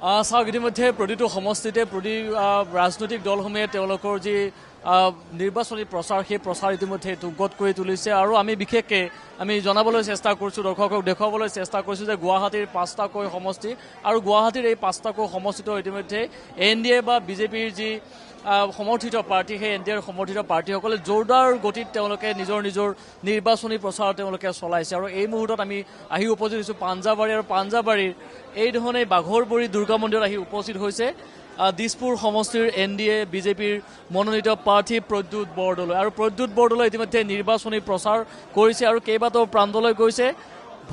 চাওক ইতিমধ্যে প্ৰতিটো সমষ্টিতে ৰাজনৈতিক দলসমূহে তেওঁলোকৰ যি নিৰ্বাচনী প্ৰচাৰ সেই প্ৰচাৰ ইতিমধ্যে তুংগত কৰি তুলিছে আৰু আমি বিশেষকৈ আমি জনাবলৈ চেষ্টা কৰিছোঁ দৰ্শকক দেখুৱাবলৈ চেষ্টা কৰিছোঁ যে গুৱাহাটীৰ 5টাকৈ সমষ্টি আৰু গুৱাহাটীৰ এই 5টাকৈ সমষ্টিটো ইতিমধ্যে NDA বা বিজেপিৰ যি সমৰ্থিত পাৰ্টি সেই NDAৰ সমৰ্থিত পাৰ্টিসকলে জোৰদাৰ গতিত তেওঁলোকে নিজৰ নিৰ্বাচনী প্ৰচাৰ তেওঁলোকে চলাইছে আৰু এই মুহূৰ্তত আমি আহি উপস্থিত হৈছোঁ পাঞ্জাবাৰী আৰু পাঞ্জাবাৰীৰ এই ধৰণে বাঘৰবৰী দুৰ্গা মন্দিৰত আহি উপস্থিত হৈছে দিছপুৰ সমষ্টিৰ NDA বিজেপিৰ মনোনীত প্ৰাৰ্থী প্ৰদ্যুৎ বৰদলৈ আৰু প্ৰদ্যুৎ বৰদলৈ ইতিমধ্যে নিৰ্বাচনী প্ৰচাৰ কৰিছে আৰু কেইবাটাও প্ৰান্তলৈ গৈছে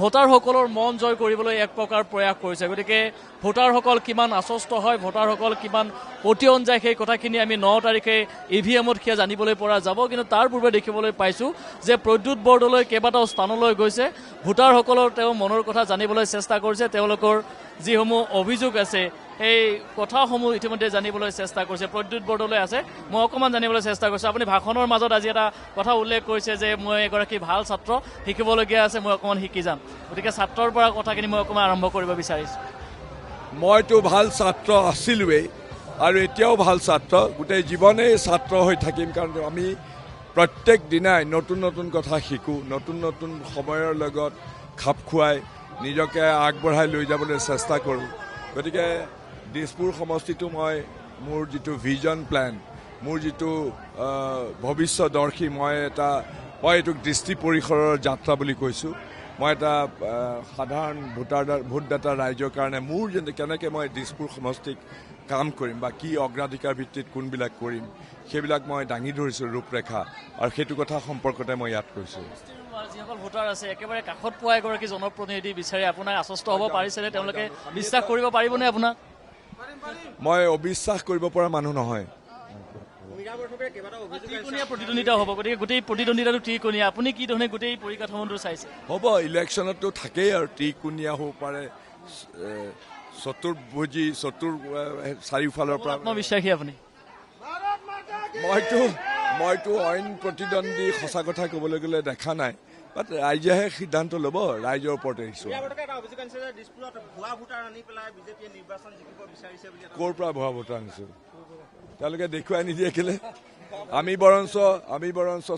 ভোটাৰসকলৰ মন জয় কৰিবলৈ এক প্ৰকাৰ প্ৰয়াস কৰিছে গতিকে ভোটাৰসকল কিমান আশ্বস্ত হয় ভোটাৰসকল কিমান পতিয়ন যায় সেই কথাখিনি আমি 9 তাৰিখে EVMত সেয়া জানিবলৈ পৰা যাব কিন্তু তাৰ পূৰ্বে দেখিবলৈ পাইছোঁ যে প্ৰদ্যুৎ বৰদলৈ কেইবাটাও স্থানলৈ গৈছে ভোটাৰসকলৰ তেওঁ মনৰ কথা জানিবলৈ চেষ্টা কৰিছে তেওঁলোকৰ যিসমূহ অভিযোগ আছে সেই কথাসমূহ ইতিমধ্যে জানিবলৈ চেষ্টা কৰিছে প্ৰদ্যুৎ বৰদলৈ আছে মই অকণমান জানিবলৈ চেষ্টা কৰিছোঁ আপুনি ভাষণৰ মাজত আজি এটা কথা উল্লেখ কৰিছে যে মই এগৰাকী ভাল ছাত্ৰ শিকিবলগীয়া আছে মই অকণমান শিকি যাম গতিকে ছাত্ৰৰ পৰা কথাখিনি মই অকণমান আৰম্ভ কৰিব বিচাৰিছোঁ মইতো ভাল ছাত্ৰ আছিলোৱেই আৰু এতিয়াও ভাল ছাত্ৰ গোটেই জীৱনেই ছাত্ৰ হৈ থাকিম কাৰণ আমি প্ৰত্যেক দিনাই নতুন নতুন কথা শিকোঁ নতুন নতুন সময়ৰ লগত খাপ খুৱাই নিজকে আগবঢ়াই লৈ যাবলৈ চেষ্টা কৰোঁ গতিকে দিছপুৰ সমষ্টিটো মই মোৰ যিটো ভিজন প্লেন মোৰ যিটো ভৱিষ্যদৰ্শী মই এইটোক দৃষ্টি পৰিসৰৰ যাত্ৰা বুলি কৈছোঁ মই এটা সাধাৰণ ভোটদাতা ৰাইজৰ কাৰণে মোৰ কেনেকৈ মই দিছপুৰ সমষ্টিক কাম কৰিম বা কি অগ্ৰাধিকাৰ ভিত্তিত কোনবিলাক কৰিম সেইবিলাক মই দাঙি ধৰিছোঁ ৰূপৰেখা আৰু সেইটো কথা সম্পৰ্কতে মই ইয়াত কৈছোঁ যিসকল ভোটাৰ আছে একেবাৰে কাষত পোৱা এগৰাকী জনপ্ৰতিনিধি বিচাৰি আপোনাৰ আশ্বস্ত হ'ব পাৰিছেনে তেওঁলোকে বিশ্বাস কৰিব পাৰিবনে আপোনাক মই অবিশ্বাস কৰিব পৰা মানুহ নহয় প্ৰতিদ্বন্দ্বিতা হ'ব গতিকে গোটেই প্ৰতিদ্বন্দ্বিতাটো ত্ৰিকোণীয়া আপুনি কি ধৰণে গোটেই পৰিকাঠামোটো চাইছে হ'ব ইলেকশ্যনততো থাকেই আৰু ত্ৰিকোণীয়া হ'ব পাৰে চতুৰ্ভুজী চাৰিওফালৰ পৰা আত্মবিশ্বাসী আপুনি মইতো অইন প্ৰতিদ্বন্দ্বী সঁচা কথা ক'বলৈ গ'লে দেখা নাই বাট ৰাইজেহে সিদ্ধান্ত ল'ব ৰাইজৰ ওপৰতে এৰিছোঁ ক'ৰ পৰা ভুৱা ভোটাৰ আনিছোঁ তেওঁলোকে দেখুৱাই নিদিয়ে কেলে আমি বৰঞ্চ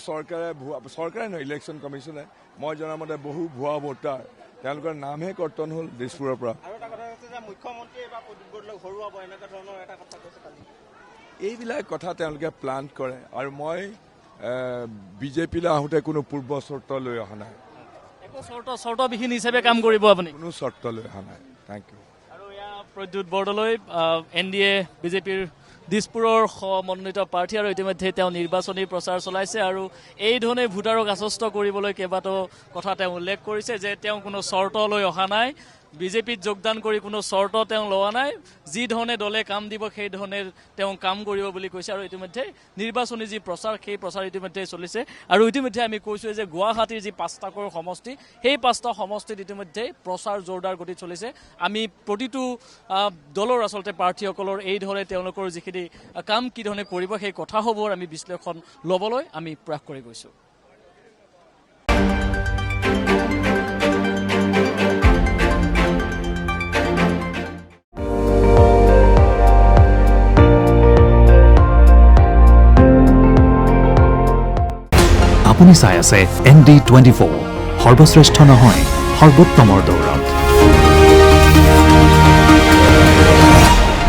চৰকাৰে নহয় ইলেকশ্যন কমিশ্যনে মই জনামতে বহু ভুৱা ভোটাৰ তেওঁলোকৰ নামহে কৰ্তন হ'ল দিছপুৰৰ পৰা এইবিলাক কথা তেওঁলোকে প্লান কৰে আৰু মই বিজেপিলৈ আহোঁতে কোনো পূৰ্ব চৰ্ত লৈ অহা নাই চৰ্তবিহীন হিচাপে কাম কৰিব আপুনি কোনো চৰ্ত লৈ অহা নাই থেংক ইউ আৰু এয়া প্ৰদ্যুৎ বৰদলৈ NDA বিজেপিৰ দিছপুৰৰ মনোনীত প্ৰাৰ্থী আৰু ইতিমধ্যে তেওঁ নিৰ্বাচনী প্ৰচাৰ চলাইছে আৰু এই ধৰণে ভোটাৰক আশ্বস্ত কৰিবলৈ কেইবাটাও কথা তেওঁ উল্লেখ কৰিছে যে তেওঁ কোনো চৰ্ত লৈ অহা নাই বিজেপিত যোগদান কৰি কোনো চৰ্ত তেওঁ লোৱা নাই যি ধৰণে দলে কাম দিব সেই ধৰণে তেওঁ কাম কৰিব বুলি কৈছে আৰু ইতিমধ্যে নিৰ্বাচনী যি প্ৰচাৰ সেই প্ৰচাৰ ইতিমধ্যে চলিছে আৰু ইতিমধ্যে আমি কৈছোঁ যে গুৱাহাটীৰ যি 5টাকৈ সমষ্টি সেই 5টা সমষ্টিত ইতিমধ্যে প্ৰচাৰ জোৰদাৰ গতিত চলিছে আমি প্ৰতিটো দলৰ আচলতে প্ৰাৰ্থীসকলৰ এই ধৰণে তেওঁলোকৰ যিখিনি কাম কি ধৰণে কৰিব সেই কথাসমূহৰ আমি বিশ্লেষণ ল'বলৈ আমি প্ৰয়াস কৰি গৈছোঁ আপুনি চাই আছে ND24 সৰ্বশ্ৰেষ্ঠ নহয় সৰ্বোত্তমৰ দৌৰত